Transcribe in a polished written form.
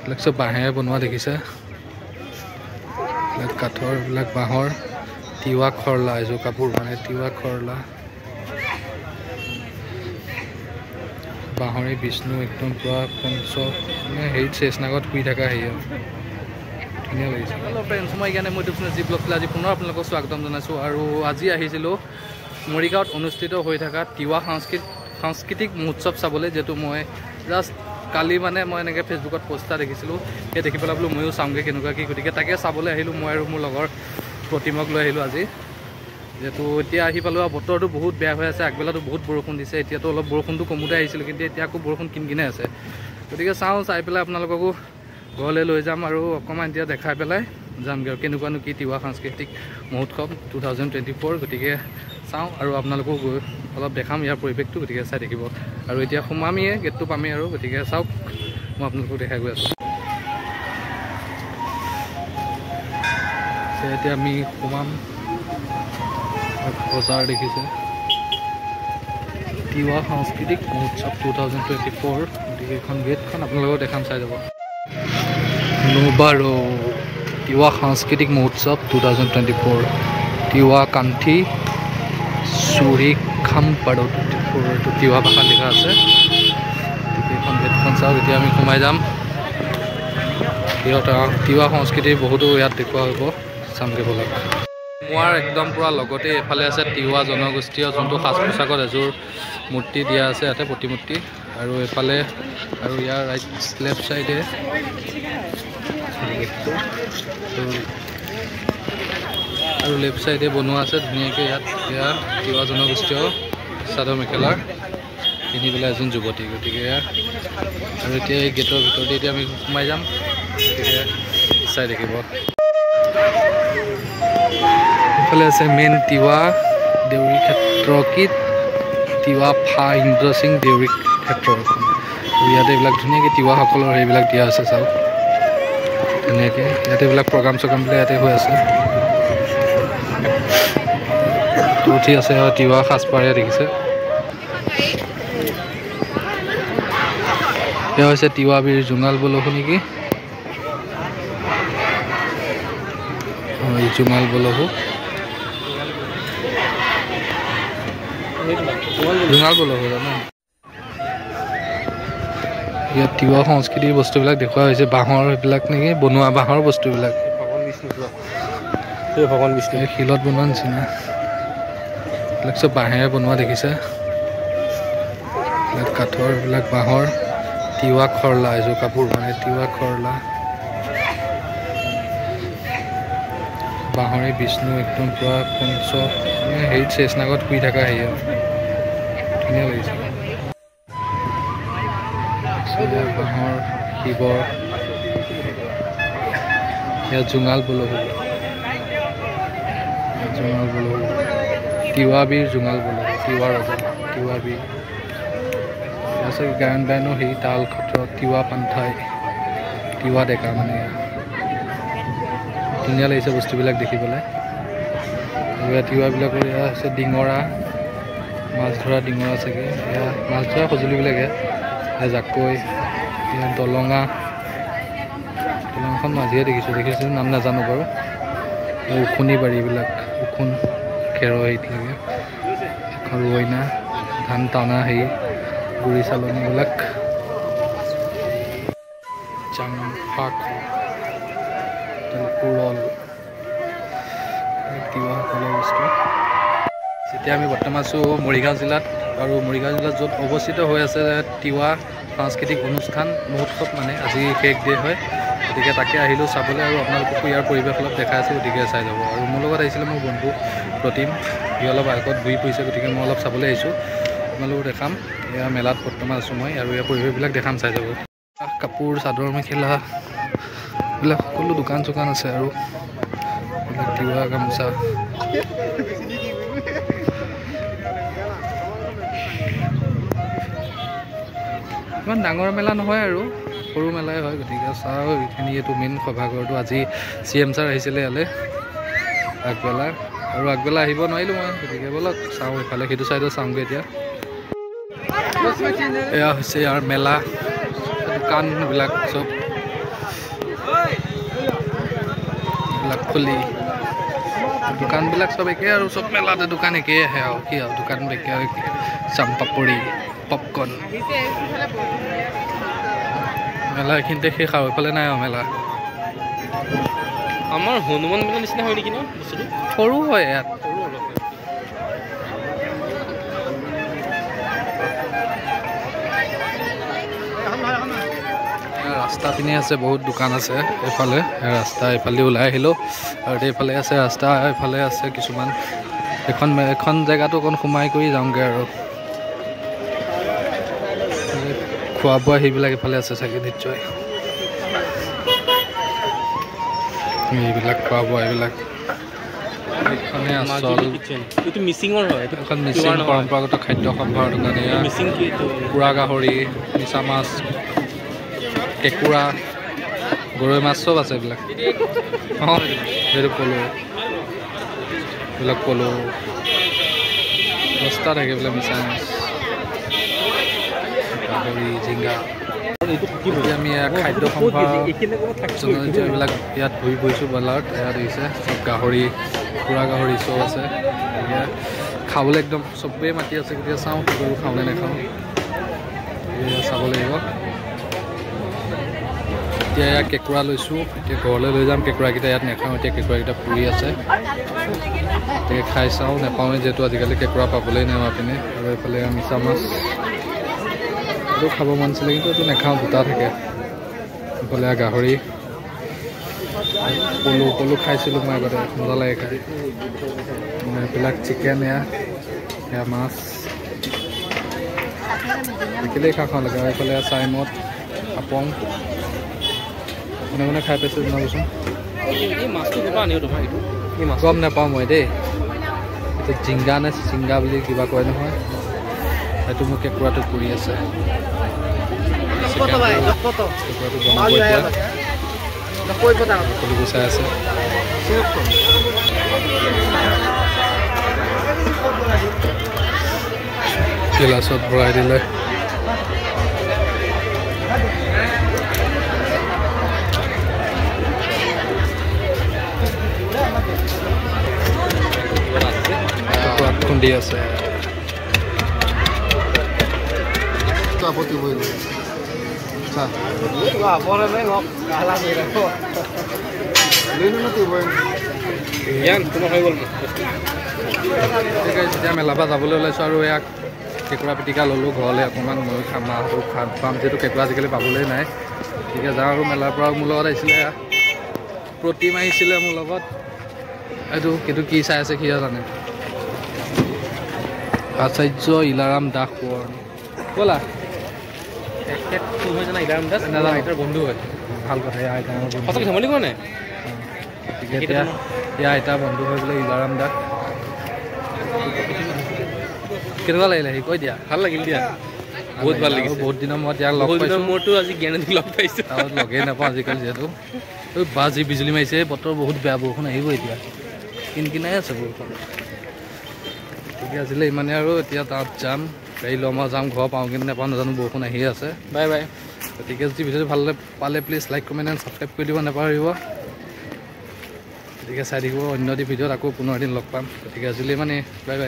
চব বাঁহেৰে বনোৱা দেখিছে কাঠৰ বিলাক বাঁহৰ তিৱা খৰলা এযোৰ কাপোৰ মানে তিৱা খৰলা বাঁহৰে বিষ্ণু একদম পুৰা পঞ্চ মানে হেৰিত চেচনাগত শুই থকা হেৰি আৰু ধুনীয়া লাগিছে। হেল্ল' ফ্ৰেণ্ডছ, মই সেইকাৰণে মই ইউটিউব চেনেল জি ব্লগলৈ আজি পুনৰ আপোনালোকক স্বাগতম জনাইছোঁ। আৰু আজি আহিছিলোঁ মৰিগাঁৱত অনুষ্ঠিত হৈ থকা তিৱা সাংস্কৃতিক মহোৎসৱ চাবলৈ, যিহেতু মই জাষ্ট কালি মানে মই এনেকৈ ফেচবুকত পষ্ট এটা দেখিছিলোঁ, সেই দেখি পেলাই বোলো ময়ো চাওঁগৈ কেনেকুৱা কি, গতিকে তাকে চাবলৈ আহিলোঁ। মই আৰু মোৰ লগৰ প্ৰতিমক লৈ আহিলোঁ আজি, যিহেতু এতিয়া আহি পালোঁ আৰু বতৰটো বহুত বেয়া হৈ আছে। আগবেলাটো বহুত বৰষুণ দিছে, এতিয়াতো অলপ বৰষুণটো কমোতে আহিছিলোঁ, কিন্তু এতিয়া আকৌ বৰষুণ কিনকিনাই আছে। গতিকে চাই পেলাই আপোনালোককো ঘৰলৈ লৈ যাম আৰু অকণমান এতিয়া দেখাই পেলাই যামগৈ আৰু কেনেকুৱানো কি তিৱা সাংস্কৃতিক মহোৎসৱ 2024। গতিকে চাওঁ আৰু আপোনালোকো গৈ অলপ দেখাম ইয়াৰ পৰিৱেশটো, গতিকে চাই থাকিব। আৰু এতিয়া সোমামেই, গেটটো পামেই আৰু, গতিকে চাওক মই আপোনালোকক দেখাই গৈ আছোঁ। এতিয়া আমি সোমাম, বজাৰ দেখিছে তিৱা সাংস্কৃতিক মহোৎসৱ 2024, গতিকে এইখন গেটখন আপোনালোকক দেখাম, চাই যাব। নোবাৰো তিৱা সাংস্কৃতিক মহোৎসৱ 2024 তিৱা কান্থি চুৰিখাম পাৰত, এইটো তিৱা ভাষাত লিখা আছে। গতিকে এইখন গেটখন চাওক, এতিয়া আমি সোমাই যাম। তিৱা সংস্কৃতিৰ বহুতো ইয়াত দেখুওৱা হ'ব, চামগৈ বলক। সোমোৱাৰ একদম পূৰা লগতে এইফালে আছে তিৱা জনগোষ্ঠীয় যোনটো সাজ পোছাকত এযোৰ মূৰ্তি দিয়া আছে ইয়াতে, প্ৰতিমূৰ্তি। আৰু এইফালে আৰু ইয়াৰ লেফ্ট চাইডে আৰু লেফ্ট চাইডে বনোৱা আছে ধুনীয়াকৈ। ইয়াত এয়া তিৱা জনগোষ্ঠীয় চাদৰ মেখেলাৰ পিন্ধি পেলাই এজন যুৱতী, গতিকে আৰু এতিয়া এই গেটৰ ভিতৰতে এতিয়া আমি সোমাই যাম, গতিকে চাই থাকিব। এইফালে আছে মেইন তিৱা দেউৰী ক্ষেত্ৰ কি তিৱা ফা ইন্দ্ৰ সিং দেউৰী ক্ষেত্ৰ এখন। ইয়াতে এইবিলাক ধুনীয়াকৈ তিৱাসকলৰ সেইবিলাক দিয়া আছে, চাওক ধুনীয়াকৈ। ইয়াতে এইবিলাক প্ৰগ্ৰাম চগ্ৰামবিলাক ইয়াতে হৈ আছে, উঠি আছে তিৱা সাজপাৰে দেখিছে। এয়া হৈছে তিৱা বীৰ জোঙাল বলহু নেকি, জোঙাল বলহু, জোঙাল বলহু জানো। ইয়াত তিৱা সংস্কৃতিৰ বস্তুবিলাক দেখুওৱা হৈছে, বাঁহৰ এইবিলাক নেকি বনোৱা, বাঁহৰ বস্তুবিলাক শিলত বনোৱা নিচিনা। এইবিলাক চব বাঁহেৰে বনোৱা দেখিছে, ইয়াত কাঠৰ এইবিলাক বাঁহৰ তিৱা খৰলা এযোৰ কাপোৰ মানে তিৱা খৰলা বাঁহৰে বিষ্ণু একদম পুৰা পঞ্চ মানে হেৰিত চেচনাগত শুই থকা হেৰি আৰু ধুনীয়া লাগিছে। বাঁহৰ শিৱৰ ইয়াত জোঙাল বলহু, জোঙাল বলহু তিৱা বীৰ জোঙাল বলহু, তিৱা ৰজা তিৱা বীৰ। তাৰপিছত গায়ন বায়নৰ হেৰি তাল খত্ৰ তিৱা পান্থাই তিৱা ডেকা মানে। ধুনীয়া লাগিছে বস্তুবিলাক দেখি পেলাই। আৰু ইয়াত তিৱাবিলাকৰ এয়া আছে ডিঙৰা, মাছ ধৰা ডিঙৰা চাগে, এয়া মাছ ধৰা সঁজুলিবিলাক এয়া জাকৈ, এয়া দলঙা, দলংখন মাঝিয়ে দেখিছোঁ নাম নাজানো বাৰু। উখুনি বাৰীবিলাক, উখুন খেৰৰ হেৰিত লাগে, এখন ৰৈনা ধান টানা হেৰি গুৰি চালনীবিলাক, জাংফাক পুৰল তিৱাসকলৰ বস্তু। যেতিয়া আমি বৰ্তমান আছোঁ মৰিগাঁও জিলাত, আৰু মৰিগাঁও জিলাত য'ত অৱস্থিত হৈ আছে তিৱা সাংস্কৃতিক অনুষ্ঠান মহোৎসৱ, মানে আজি শেষ ডে হয়, গতিকে তাকে আহিলোঁ চাবলৈ আৰু আপোনালোককো ইয়াৰ পৰিৱেশ অলপ দেখাই আছোঁ, গতিকে চাই যাব। আৰু মোৰ লগত আহিছিলে মোৰ বন্ধু প্ৰতিম, সি অলপ আগত ঘূৰি ফুৰিছে, গতিকে মই অলপ চাবলৈ আহিছোঁ, আপোনালোকক দেখাম। এয়া মেলাত বৰ্তমান আছোঁ মই, আৰু ইয়াৰ পৰিৱেশবিলাক দেখাম, চাই যাব। কাপোৰ চাদৰ মেখেলা এইবিলাক সকলো দোকান চোকান আছে, আৰু তিৱা গামোচা ইমান ডাঙৰ মেলা নহয় আৰু সৰু মেলাই হয়, গতিকে চাওঁ এইখিনি। এইটো মেইন সভাঘৰটো, আজি CM ছাৰ আহিছিলে ইয়ালৈ আগবেলা, আৰু আগবেলা আহিব নোৱাৰিলোঁ মই, গতিকে ব'লক চাওঁ এইফালে সেইটো চাইডত চাওঁগৈ এতিয়া। এয়া হৈছে ইয়াৰ মেলা, দোকানবিলাক চব খুলি দোকানবিলাক চব একে আৰু চব মেলাতে দোকান একেই আহে আৰু কি আৰু দোকান একে আৰু চাম পাপৰি পপকৰ্ণ মেলা এইখিনিতে শেষ আৰু এইফালে নাই আৰু মেলা আমাৰ হনুমান মেলা নিচিনা হয় নেকি ন বস্তুটো সৰু হয় ইয়াত ৰাস্তা পিনে আছে বহুত দোকান আছে এইফালে ৰাস্তা এইফালে ওলাই আহিলোঁ আৰু এইফালে আছে ৰাস্তা এইফালে আছে কিছুমান এখন জেগাটো অকণ সোমাই কৰি যাওঁগৈ আৰু খোৱা বোৱা সেইবিলাক এইফালে আছে চাগে নিশ্চয় এইবিলাক খোৱা বোৱা এইবিলাক এইখনে আচল এইটো মিচিঙৰ হয় এখন মিচিং পৰম্পৰাগত খাদ্য সম্ভাৰৰ দোকান এয়া মিচিং কি এইটো পুৰা গাহৰি মিছা মাছ কেঁকুৰা গৰৈ মাছ চব আছে এইবিলাক অঁ এইটো পলু এইবিলাক পলু দহটা থাকে এইবিলাক মিছা মাছ গাহৰি জিংগা আমি খাদ্য সম্ভাৰ এইবিলাক ইয়াত ঘূৰি ফুৰিছোঁ বজাৰত ইয়াত দিছে চব গাহৰি পুৰা গাহৰি চব আছে এতিয়া খাবলৈ একদম চবেই মাতি আছে গতিকে চাওঁ কি কৰোঁ খাওঁ নে নাখাওঁ চাব লাগিব এতিয়া ইয়াত কেঁকুৰা লৈছোঁ এতিয়া ঘৰলৈ লৈ যাম কেঁকুৰাকেইটা ইয়াত নাখাওঁ এতিয়া কেঁকুৰাকেইটা পুৰি আছে গতিকে খাই চাওঁ নাপাওঁৱেই যিহেতু আজিকালি কেঁকুৰা পাবলৈ নাই পিনে আৰু এইফালে মিছা মাছ এইটো খাব মন আছিলে কিন্তু এইটো নাখাওঁ দুটা থাকে এইফালে গাহৰি পলু খাইছিলোঁ মই আগতে মজা লাগে খাই এইবিলাক চিকেন এয়া মাছ দেখিলেই খাওঁ লাগে আৰু এইফালে চাইমদ আপং কোনে কোনে খাই পাইছে জনাবচোন গম নাপাওঁ মই দেই এইটো জিংগা নে চিংগা বুলি কিবা কয় নহয় সেইটো মোক কেঁকুৰাটো পুৰি আছে চাই আছে গিলাচত ভৰাই দিলে খুন্দি আছে যেতিয়া মেলাৰ পৰা যাবলৈ ওলাইছোঁ আৰু ইয়াক কেঁকুৰা পিটিকা ল'লোঁ ঘৰলৈ অকণমান মই মাহটো পাম যিহেতু কেঁকুৰা আজিকালি পাবলৈ নাই গতিকে যাওঁ আৰু মেলাৰ পৰা মোৰ লগত আহিছিলে প্ৰতিম আহিছিলে মোৰ লগত এইটো কি চাই আছে সিয়ে জানে আচাৰ্য ইলাৰাম দাস কোঁৱৰ ব'লা আইতাৰ বন্ধু হয় ভাল কথা ধেমালি কোৱা নাই গতিকে এতিয়া ইয়াৰ আইতাৰ বন্ধু হৈ বোলে ইলাৰাম দাস কেনেকুৱা লাগিলে সি কৈ দিয়া ভাল লাগিল দিয়া বহুত ভাল লাগিছে বহুত দিনৰ মূৰত ইয়াক লগ পাইছোঁ মোৰতো আজি জ্ঞানদীক লগ পাইছোঁ তাত লগেই নাপাওঁ আজিকালি যিহেতু বাজি বিজুলী মাৰিছে বতৰ বহুত বেয়া বৰষুণ আহিব এতিয়া কিনকিনাই আছে বৰষুণ গতিকে আজিলৈ ইমানে আৰু এতিয়া তাত যাম গাড়ী ল'ম আৰু যাম ঘৰ পাওঁ কিন্তু নাপাওঁ নাজানো বৰষুণ আহি আছে বাই বাই গতিকে যদি ভিডিঅ'টো ভাল পালে please like comment and subscribe কৰি দিব নাপাহৰিব গতিকে চাই থাকিব অন্য ভিডিঅ'ত আকৌ পুনৰ এদিন লগ পাম গতিকে আজিলৈ মানে বাই বাই